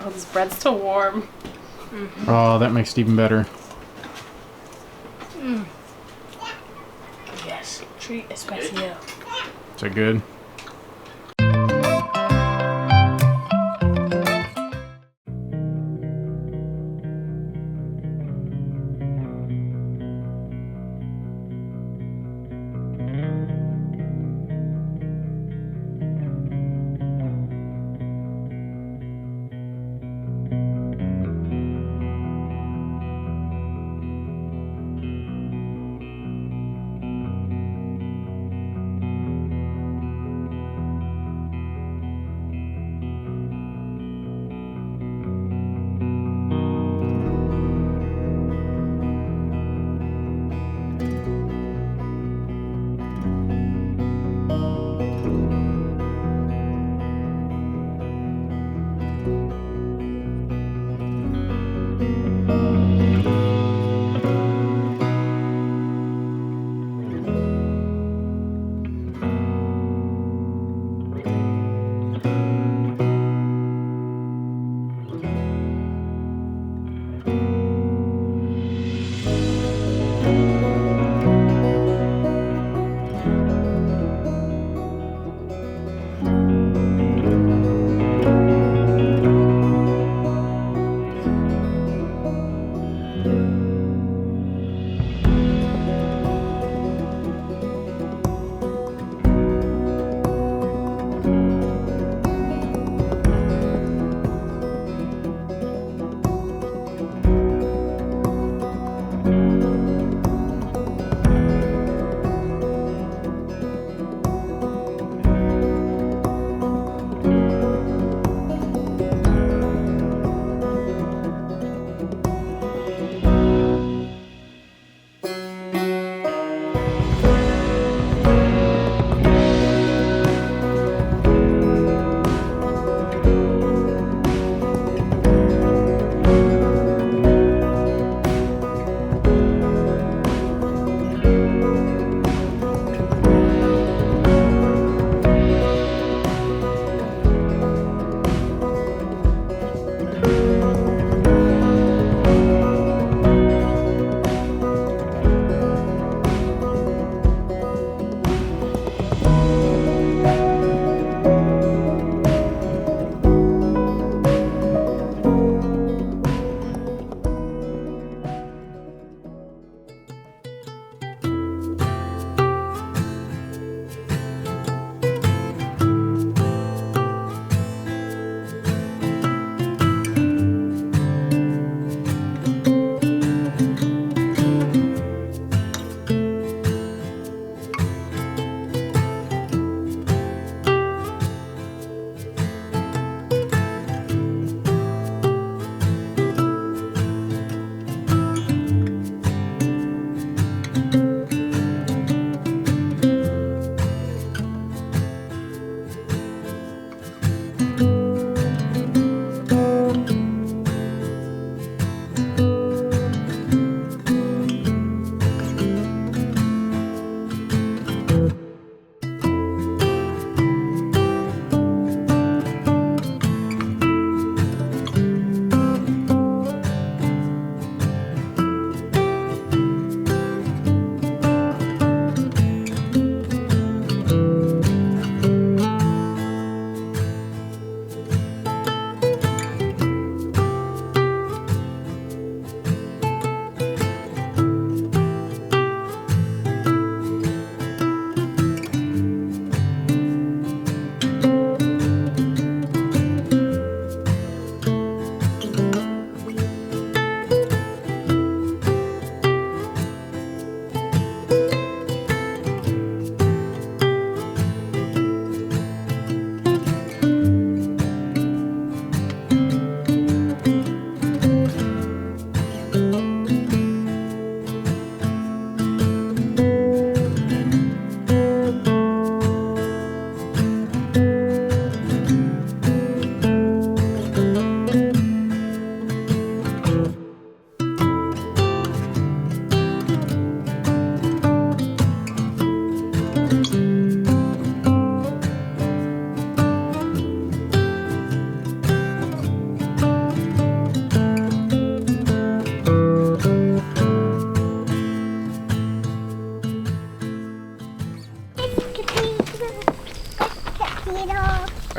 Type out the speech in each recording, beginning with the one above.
Oh, this bread's still warm. Mm-hmm. Oh, that makes it even better. Yes, treat especial. Is that good?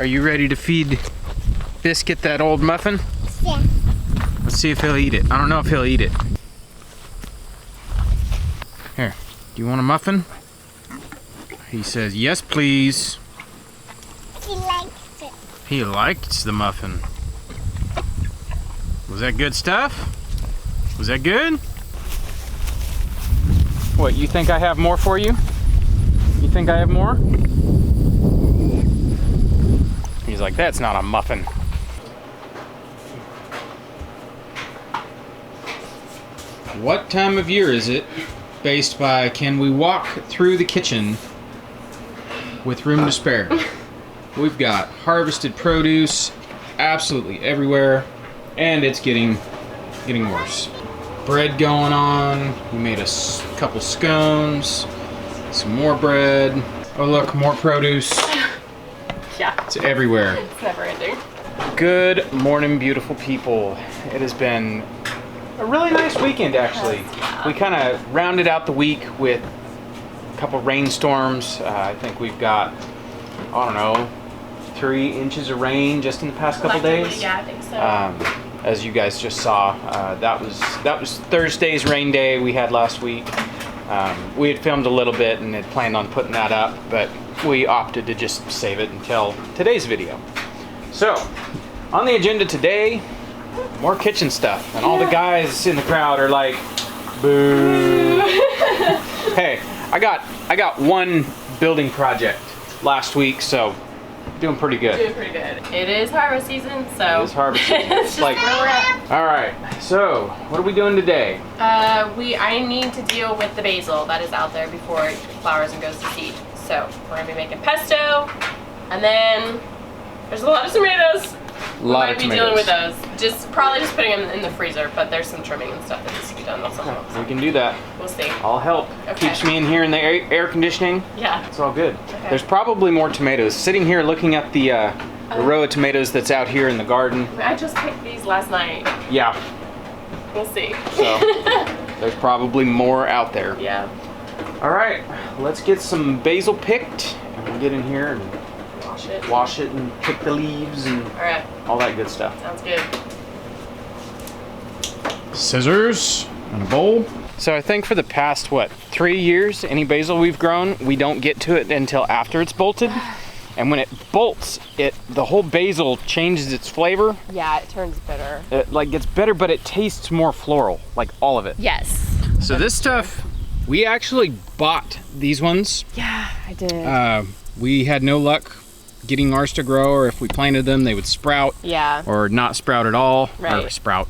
Are you ready to feed Biscuit that old muffin? Yeah. Let's see if he'll eat it. I don't know if he'll eat it. Here, do you want a muffin? He says, yes, please. He likes it. He likes the muffin. Was that good stuff? Was that good? What, you think I have more for you? You think I have more? He's like, that's not a muffin. What time of year is it? Based by, can we walk through the kitchen with room to spare? We've got harvested produce absolutely everywhere, and it's getting worse. Bread going on. We made a couple scones, some more bread. Oh look, more produce. Yeah. It's everywhere. It's never ending. Good morning, beautiful people. It has been a really nice weekend, actually. Yeah. We kind of rounded out the week with a couple rainstorms. I think we've got, I don't know, 3 inches of rain just in the past couple days. Yeah, I think so. As you guys just saw, that was Thursday's rain day we had last week. We had filmed a little bit and had planned on putting that up, but we opted to just save it until today's video. So, on the agenda today, more kitchen stuff, and all the guys in the crowd are like, boo. Hey, I got one building project last week, so doing pretty good. Doing pretty good. It is harvest season, so. It is harvest season. It's just like, where we're at. all right, so what are we doing today? I need to deal with the basil that is out there before it flowers and goes to seed. So we're gonna be making pesto, and then there's a lot of tomatoes. A lot of we might be dealing with those. Probably just putting them in the freezer, but there's some trimming and stuff that needs to be done. We can do that. We'll see. I'll help. Okay. Keeps me in here in the air conditioning. Yeah. It's all good. Okay. There's probably more tomatoes. Sitting here looking at the row of tomatoes that's out here in the garden. I just picked these last night. Yeah. We'll see. So there's probably more out there. Yeah. All right, let's get some basil picked, and we'll get in here and wash it and pick the leaves and all that good stuff. Sounds good. Scissors and a bowl. So I think for the past, 3 years, any basil we've grown, we don't get to it until after it's bolted. And when it bolts, the whole basil changes its flavor. Yeah, it turns bitter. It gets better, but it tastes more floral, like all of it. Yes. So this stuff, we actually bought these ones. Yeah, I did. We had no luck getting ours to grow, or if we planted them, they would sprout. Yeah. Or not sprout at all. Right. Or sprout.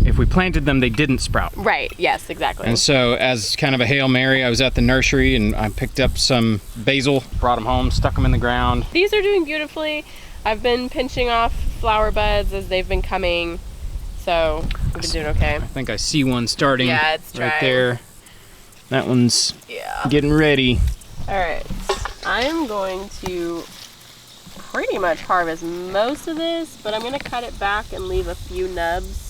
If we planted them, they didn't sprout. Right, yes, exactly. And so, as kind of a Hail Mary, I was at the nursery and I picked up some basil, brought them home, stuck them in the ground. These are doing beautifully. I've been pinching off flower buds as they've been coming, so we've been doing okay. I think I see one starting right there. That one's getting ready. All right, I'm going to pretty much harvest most of this, but I'm going to cut it back and leave a few nubs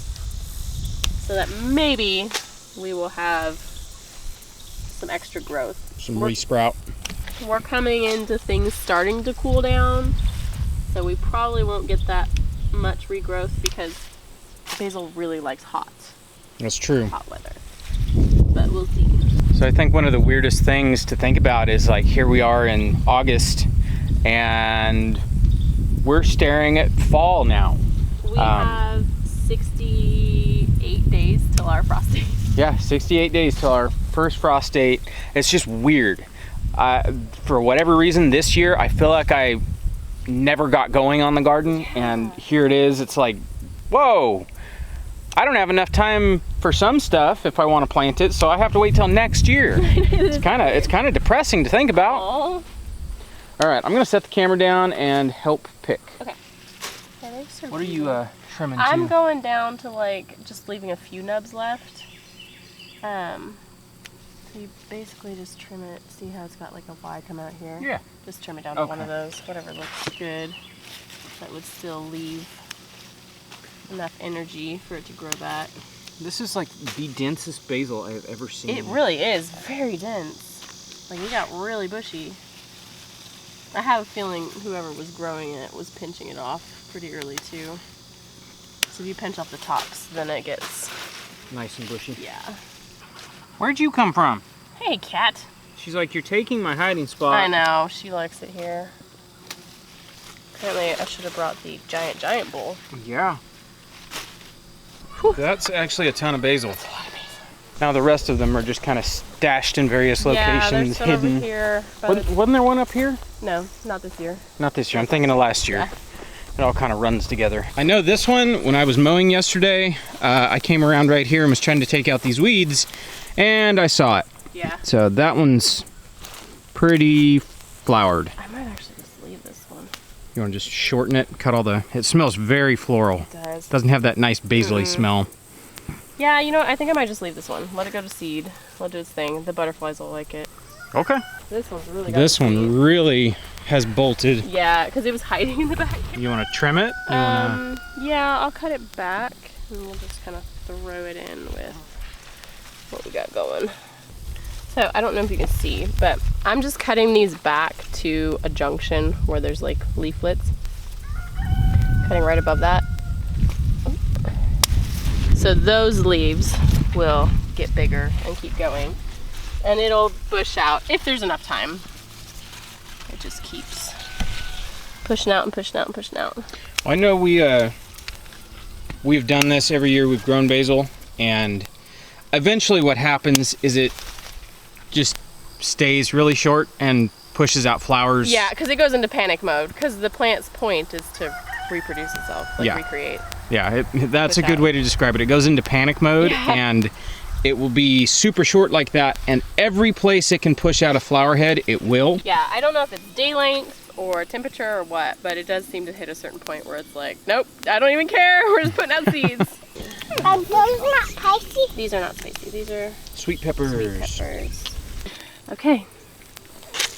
so that maybe we will have some extra growth. Some re-sprout. We're coming into things starting to cool down, so we probably won't get that much regrowth because basil really likes hot That's true. weather. But we'll see. So I think one of the weirdest things to think about is here we are in August and we're staring at fall now. We have 68 days till our frost date. Yeah, 68 days till our first frost date. It's just weird. For whatever reason this year, I feel like I never got going on the garden, and here it is. It's like, whoa, I don't have enough time for some stuff if I want to plant it, so I have to wait till next year. It's kind of depressing to think about. Aww. All right, I'm gonna set the camera down and help pick. Okay. What are you trimming I'm to? going down to just leaving a few nubs left. So you basically just trim it. See how it's got a Y come out here? Yeah. Just trim it down to one of those, whatever looks good. That would still leave enough energy for it to grow back. This is the densest basil I've ever seen. It really is very dense. We got really bushy. I have a feeling whoever was growing it was pinching it off pretty early too. So if you pinch off the tops, then it gets Nice and bushy. yeah. Where'd you come from? Hey, cat. She's like, you're taking my hiding spot. I know, she likes it here. Apparently, I should have brought the giant bowl. Yeah. That's actually a ton of basil. That's a lot of basil. Now the rest of them are just kind of stashed in various Yeah, there's locations, some hidden. over here. Wasn't there one up here? No, not this year. Not this year. I'm thinking of last year. Yeah. It all kind of runs together. I know this one, when I was mowing yesterday, I came around right here and was trying to take out these weeds, and I saw it. Yeah. So that one's pretty flowered. I might actually just leave this one. You want to just shorten it, cut all the... It smells very floral. It does. Doesn't have that nice basil-y smell. Yeah, you know what? I think I might just leave this one. Let it go to seed. Let it do its thing. The butterflies will like it. Okay. This one's really got This one really has bolted. Yeah, because it was hiding in the back. You want to trim it? You wanna... Yeah, I'll cut it back and we'll just kind of throw it in with what we got going. So I don't know if you can see, but I'm just cutting these back to a junction where there's like leaflets. Cutting right above that. So those leaves will get bigger and keep going. And it'll bush out if there's enough time. It just keeps pushing out and pushing out and pushing out. Well, I know we've done this every year. We've grown basil, and eventually what happens is it just stays really short and pushes out flowers. Yeah, because it goes into panic mode. Because the plant's point is to reproduce itself, like Yeah. recreate. Yeah, that's a Push good out. way to describe it. It goes into panic mode, Yeah. and it will be super short like that, and every place it can push out a flower head, it will. Yeah, I don't know if it's day length or temperature or what, but it does seem to hit a certain point where it's like, nope, I don't even care. We're just putting out seeds. Are those not spicy? These are not spicy. These are Sweet peppers. sweet peppers. Okay,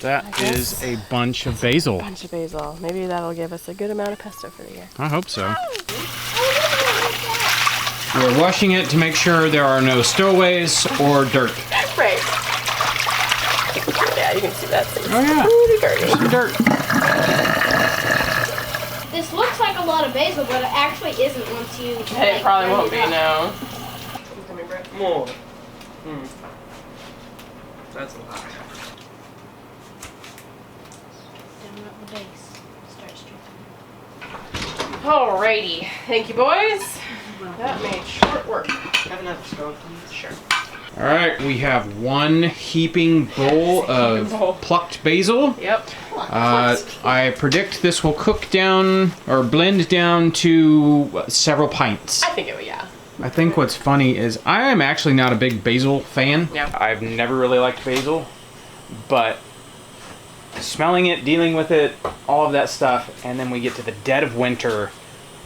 That is a bunch of basil. bunch of basil. Maybe that'll give us a good amount of pesto for the year. I hope so. We're washing it to make sure there are no stowaways or dirt. Right. Yeah, you can see that. Oh yeah, Pretty dirty. some dirt. This looks like a lot of basil, but it actually isn't once you. It probably won't be, no. More. That's a lot. Alrighty. Thank you, boys. That made short work. Have another stove, please. Sure. All right, we have one heaping bowl of plucked basil. Yep. I predict this will cook down or blend down to several pints. I think it would, yeah. I think what's funny is I am actually not a big basil fan. Yeah. I've never really liked basil, but smelling it, dealing with it, all of that stuff, and then we get to the dead of winter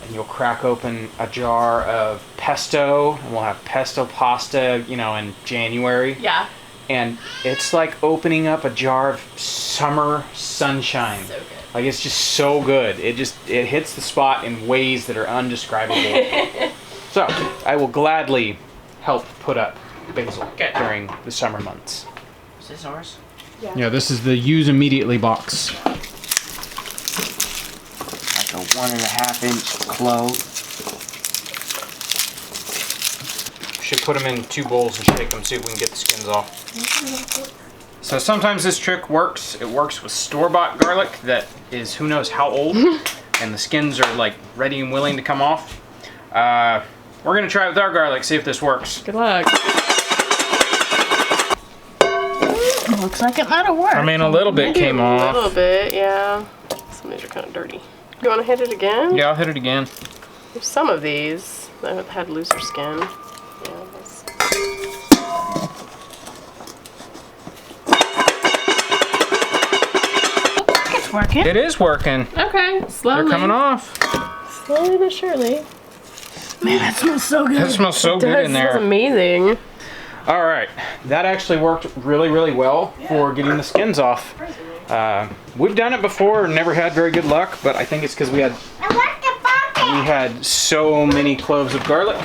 and you'll crack open a jar of pesto and we'll have pesto pasta, you know, in January. Yeah. And it's like opening up a jar of summer sunshine. So good. Like, it's just so good. It hits the spot in ways that are undescribable. So, I will gladly help put up basil Good. during the summer months. Is this ours? Yeah, this is the use immediately box. Like a 1.5 inch clove. Should put them in 2 bowls and shake them, see if we can get the skins off. So sometimes this trick works. It works with store-bought garlic that is who knows how old, and the skins are like ready and willing to come off. We're gonna try it with our garlic, see if this works. Good luck. Looks like it might have worked. I mean, a little bit came A off. little bit, yeah. Some of these are kind of dirty. You want to hit it again? Yeah, I'll hit it again. There's some of these that had looser skin. Yeah, that's... It's working. It is working. Okay, slowly. They're coming off. Slowly but surely. Man, that smells so good. It smells so good in That's there. amazing. All right, that actually worked really, really well for getting the skins off. We've done it before, never had very good luck, but I think it's because we I want the bucket. had so many cloves of garlic.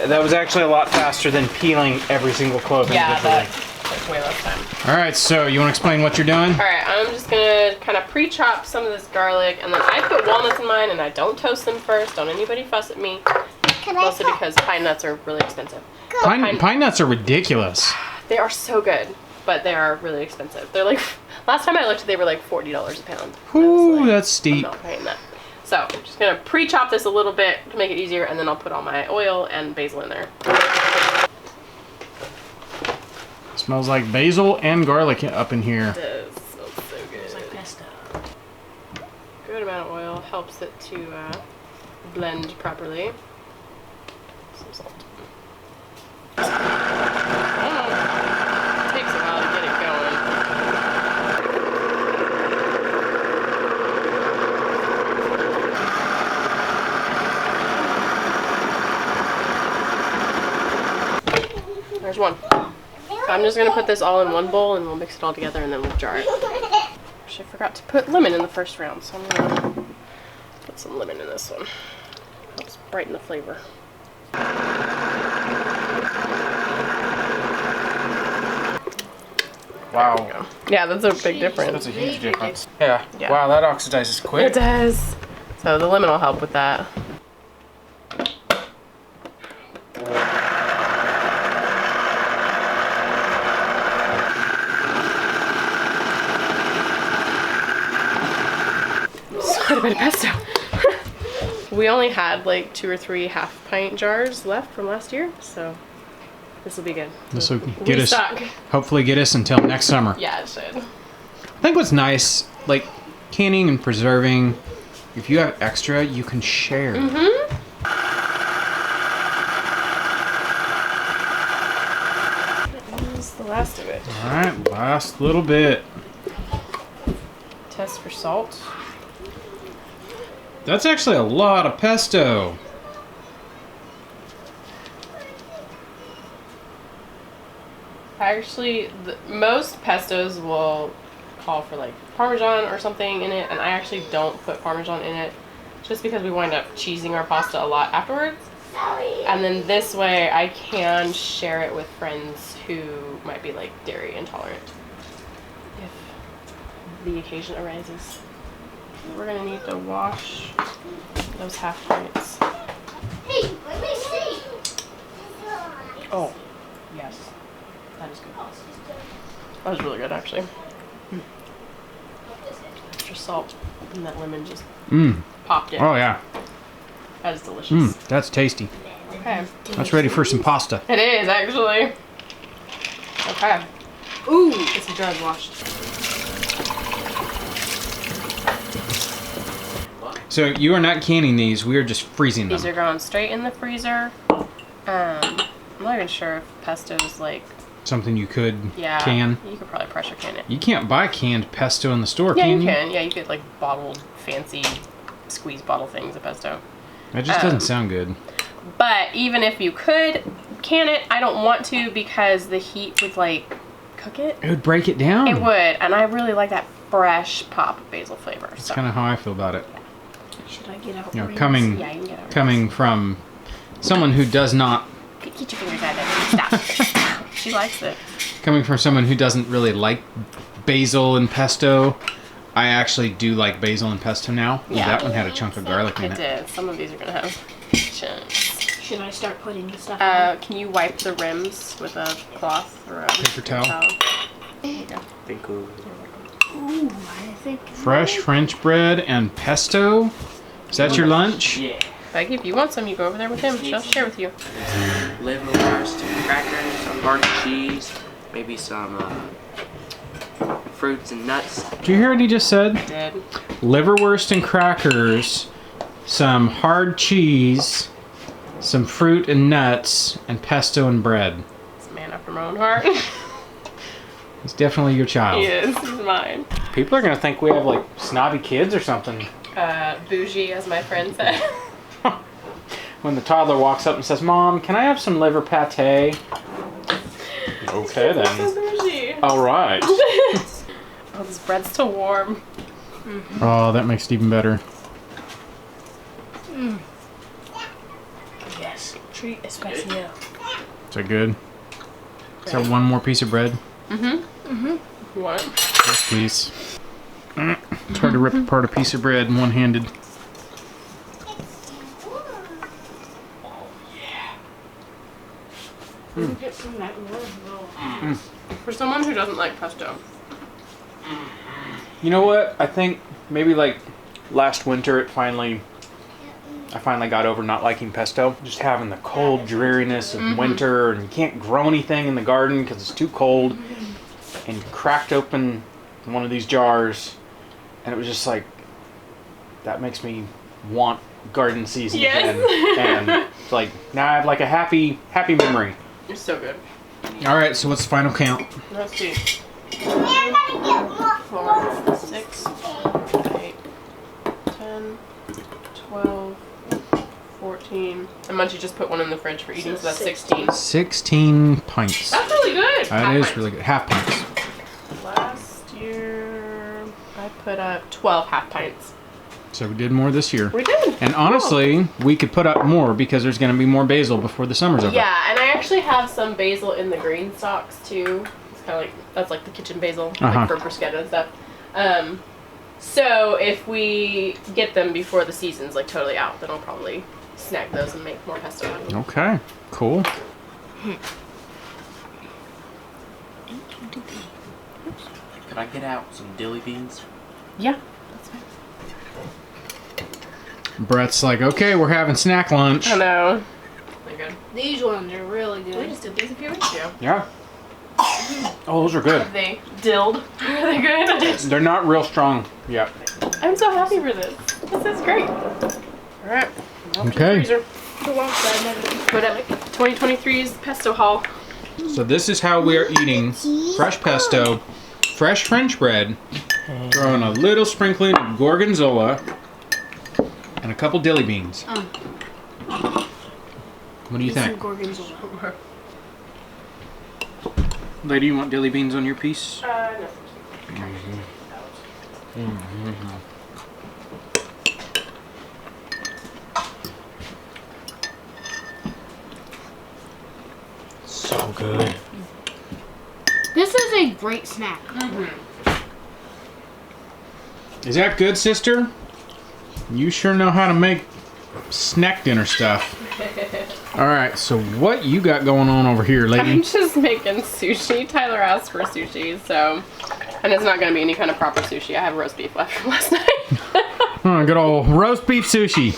That was actually a lot faster than peeling every single clove Yeah, individually. like way less time. All right, so you want to explain what you're doing? All right, I'm just gonna kind of pre-chop some of this garlic, and then I put walnuts in mine, and I don't toast them first. Don't anybody fuss at me. Mostly because pine nuts are really expensive. Pine nuts are ridiculous. They are so good, but they are really expensive. They're like, last time I looked, they were like $40 a pound. Ooh, like, that's steep. I'm not paying that. So I'm just gonna pre-chop this a little bit to make it easier, and then I'll put all my oil and basil in there. Smells like basil and garlic up in here. It does. Smells so good. It's like pesto. Good amount of oil helps it to blend properly. Some salt. Takes a while to get it going. There's one. So I'm just gonna put this all in one bowl and we'll mix it all together and then we'll jar it. Actually, I forgot to put lemon in the first round, so I'm gonna put some lemon in this one. Helps brighten the flavor. Wow. Yeah, that's a big difference. That's a huge difference. Yeah. Yeah. Wow, that oxidizes quick. It does. So the lemon will help with that. Quite a bit of pesto. We only had like 2 or 3 half-pint jars left from last year, so this will be good. This will get us, Restock. hopefully get us until next summer. Yeah, it should. I think what's nice, like canning and preserving, if you have extra, you can share. Mm-hmm. That was the last of it. All right, last little bit. Test for salt. That's actually a lot of pesto. Actually, most pestos will call for like Parmesan or something in it, and I actually don't put Parmesan in it just because we wind up cheesing our pasta a lot afterwards. And then this way I can share it with friends who might be like dairy intolerant if the occasion arises. We're gonna need to wash those half pints. Hey, let me see. Oh, yes. That is good. That was really good, actually. Extra salt, and that lemon just popped in. Oh yeah. That is delicious. That's tasty. Okay. That's ready for some pasta. It is, actually. Okay. Ooh, it's a jar washed. So you are not canning these, we are just freezing them. These are going straight in the freezer. I'm not even sure if pesto is like, Something you could yeah, can. you could probably pressure can it. You can't buy canned pesto in the store, Yeah, can you you? can. Yeah, you get like bottled, fancy squeeze bottle things of pesto. That just doesn't sound good. But even if you could can it, I don't want to because the heat would like cook it. It would break it down. It would, and I really like that fresh pop of basil flavor. That's So kind of how I feel about it. Should I get out? You know, rings? coming yeah, you can get over coming from someone who does not, Get your fingers out of it. Stop. She likes it. coming from someone who doesn't really like basil and pesto, I actually do like basil and pesto now. Ooh, Yeah. that one had a chunk of garlic in It it. did. Some of these are gonna have chunks. Should I start putting the stuff on? Can you wipe the rims with a cloth or a Paper towel. There you go. Ooh, I think. Fresh French bread and pesto. Is that your lunch? Yeah. Like if you want some, you go over there with him. She'll share with you. Liverwurst, some crackers, some hard cheese, maybe some fruits and nuts. Did you hear what he just said? Did. Liverwurst and crackers, some hard cheese, some fruit and nuts, and pesto and bread. It's a man after my own heart. It's definitely your child. He is. He's mine. People are gonna think we have like snobby kids or something. Bougie, as my friend said. When the toddler walks up and says, "Mom, can I have some liver pate?" Okay So then. bougie. All right. Oh, this bread's still warm. Oh, that makes it even better. Yes. Treat especial. Is that good? Is that one more piece of bread? What? Yes, please. It's hard to rip apart a piece of bread one-handed. Get some of that wood. For someone who doesn't like pesto. You know what? I think maybe like last winter I finally got over not liking pesto. Just having the cold dreariness of winter, and you can't grow anything in the garden because it's too cold. And cracked open one of these jars, and it was just like, that makes me want garden season again. And it's like, now I have like a happy memory. It's so good. All right, so what's the final count? Let's see. 4, 6, 8, 10, 12, 14. And Munchie just put one in the fridge for eating, so that's 16. 16 pints. That's really good. That is really good. Half pints. Last year, I put up 12 half pints. So we did more this year. We did. And honestly, we could put up more because there's going to be more basil before the summer's over. Yeah, and I actually have some basil in the green stalks too. It's kind of like, that's like the kitchen basil, like for bruschetta and stuff. So if we get them before the season's like totally out, then I'll probably snag those and make more pesto out of them. Okay, cool. Could I get out some dilly beans? Yeah, that's fine. Brett's like, okay, we're having snack lunch. I know. They're good. These ones are really good. We just did these a few weeks ago. Yeah. Oh, those are good. Are they dilled? Are they good? They're not real strong yet. I'm so happy for this. This is great. Alright. Okay. Put up 2023's pesto haul. So this is how we are eating fresh pesto, fresh French bread, throw in a little sprinkling of gorgonzola, and a couple dilly beans. What do you think? Lady, you want dilly beans on your piece? No. So good. This is a great snack. Is that good, sister? You sure know how to make snack dinner stuff. All right, so what you got going on over here, lady? I'm just making sushi. Tyler asked for sushi, so... And it's not going to be any kind of proper sushi. I have roast beef left from last night. Oh, good old roast beef sushi.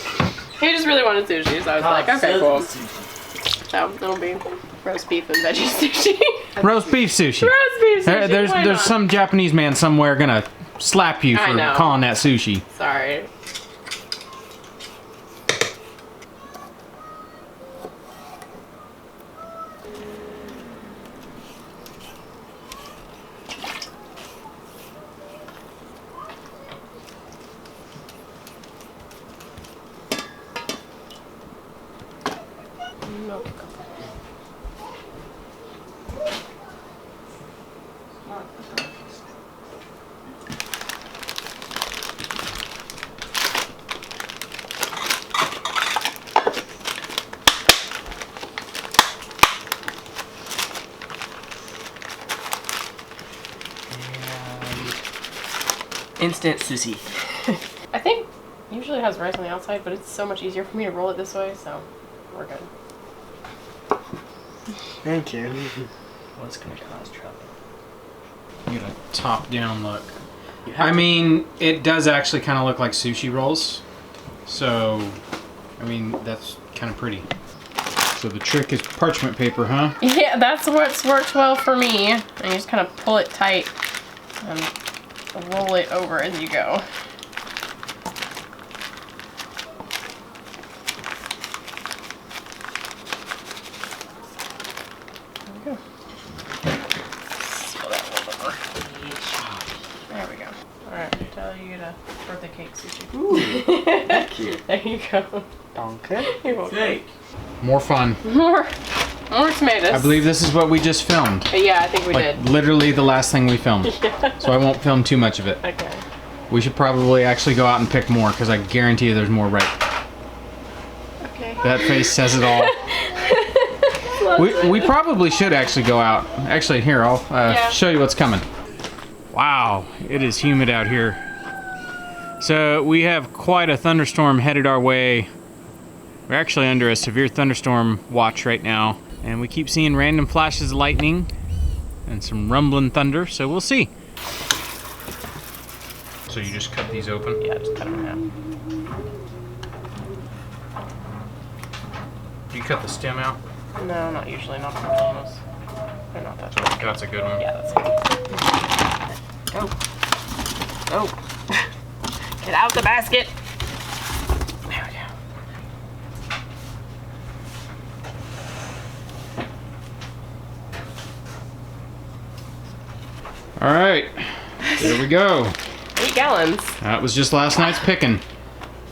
He just really wanted sushi, so I was like, okay, cool. So it'll be roast beef and veggie sushi. Roast beef sushi. Roast beef sushi, There's why not? some Japanese man somewhere gonna slap you I for know. calling that sushi. Sorry. Milk. Instant sushi. I think usually it has rice on the outside, but it's so much easier for me to roll it this way, so we're good. Thank you. What's gonna cause trouble? You get a top-down look. I mean, it does actually kind of look like sushi rolls. So, I mean, that's kind of pretty. So the trick is parchment paper, huh? Yeah, that's what's worked well for me. And you just kind of pull it tight and roll it over as you go. There we go. Seal that one over. There we go. Alright, tell you to birthday cake sushi. Ooh, thank you. There you go. Donkey. You're welcome. Thank. More fun. More tomatoes. I believe this is what we just filmed. Yeah, I think we Like, did. literally the last thing we filmed. So I won't film too much of it. Okay. We should probably actually go out and pick more, because I guarantee you there's more right. Okay. That face says it all. We probably should actually go out. Actually, here, I'll show you what's coming. Wow, it is humid out here. So we have quite a thunderstorm headed our way. We're actually under a severe thunderstorm watch right now, and we keep seeing random flashes of lightning and some rumbling thunder, so we'll see. So you just cut these open? Yeah, just cut them in half. Do you cut the stem out? No, not usually. Not on those. They're not that good. That's a good one. Yeah, that's good. Go. Go. Get out the basket. There we go. All right, there we go. 8 gallons. That was just last night's picking.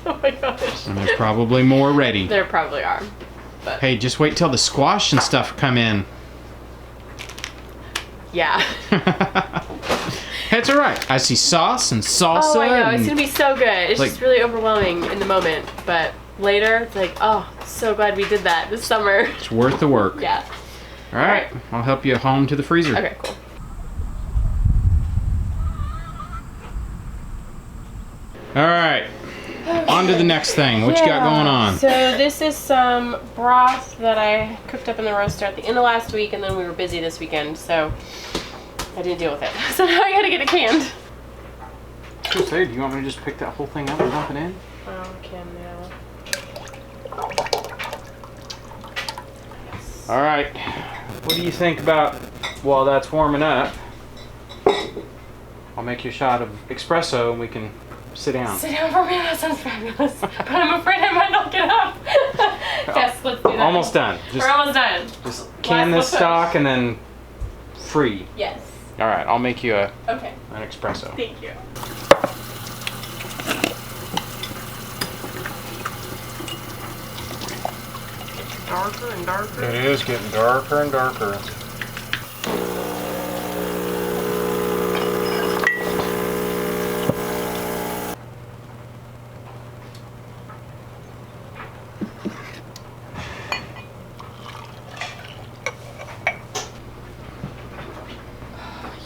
Oh my gosh. And there's probably more ready. There probably are. But Hey, just wait till the squash and stuff come in. yeah. It's all right. I see sauce and salsa. Oh, I know. It's and gonna be so good. It's like- just really overwhelming in the moment, but later it's like, oh, so glad we did that this summer. it's worth the work. Yeah. All right, I'll help you home to the freezer. Okay, cool. All right, on to the next thing. What you got going on? So this is some broth that I cooked up in the roaster at the end of last week, and then we were busy this weekend, so I didn't deal with it. So now I gotta get it canned. I was gonna say, do you want me to just pick that whole thing up and dump it in? Oh, I can now. All right, what do you think about while that's warming up? I'll make you a shot of espresso and we can sit down. Sit down for me, that sounds fabulous. But I'm afraid I might not get up. Yes, let's do that. Almost done. We're almost done. Just can Last this little stock push. and then free. Yes. All right, I'll make you an Okay. espresso. Thank you. Darker and darker. It is getting darker and darker.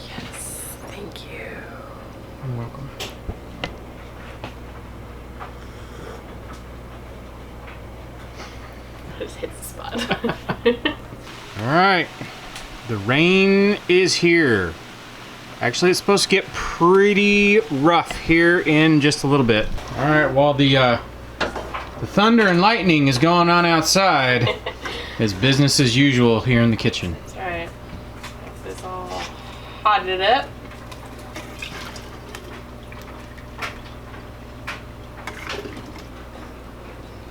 Yes. Thank you. You're welcome. Just hits the spot. All right, the rain is here. Actually, it's supposed to get pretty rough here in just a little bit. All right, while the thunder and lightning is going on outside, it's business as usual here in the kitchen. That's right. This is all hotted up.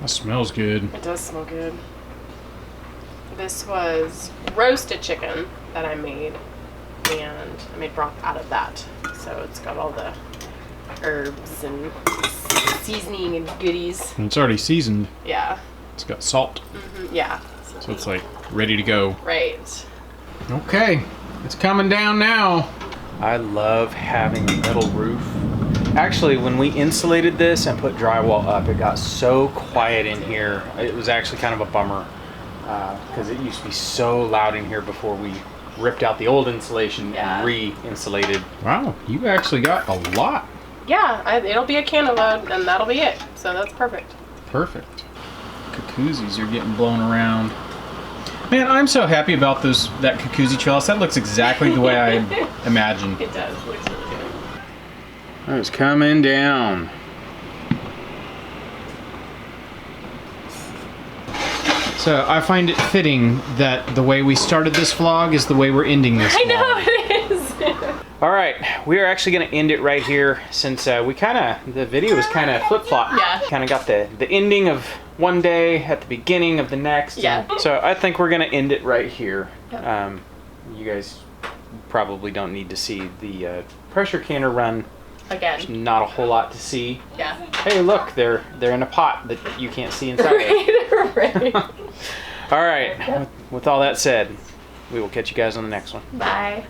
That smells good. It does smell good. This was roasted chicken that I made, and I made broth out of that. So it's got all the herbs and seasoning and goodies. And it's already seasoned. Yeah. It's got salt, Yeah. so it's like ready to go. Right. Okay, it's coming down now. I love having a metal roof. Actually, when we insulated this and put drywall up, it got so quiet in here. It was actually kind of a bummer because it used to be so loud in here before we ripped out the old insulation and re-insulated. Wow, you actually got a lot. Yeah, it'll be a can of load, and that'll be it. So that's perfect. Perfect. Jacuzzi's are getting blown around. Man, I'm so happy about that jacuzzi trellis. That looks exactly the way I imagined. It does. Looks really good. It's coming down. So I find it fitting that the way we started this vlog is the way we're ending this vlog. I know it is. All right, we are actually going to end it right here since the video was kind of flip-flop. Yeah. Kind of got the ending of one day at the beginning of the next. Yeah. So I think we're going to end it right here. Yep. You guys probably don't need to see the pressure canner run. Again. There's not a whole lot to see. Yeah. Hey, look, they're in a pot that you can't see inside of. Right. All right, with all that said, we will catch you guys on the next one. Bye.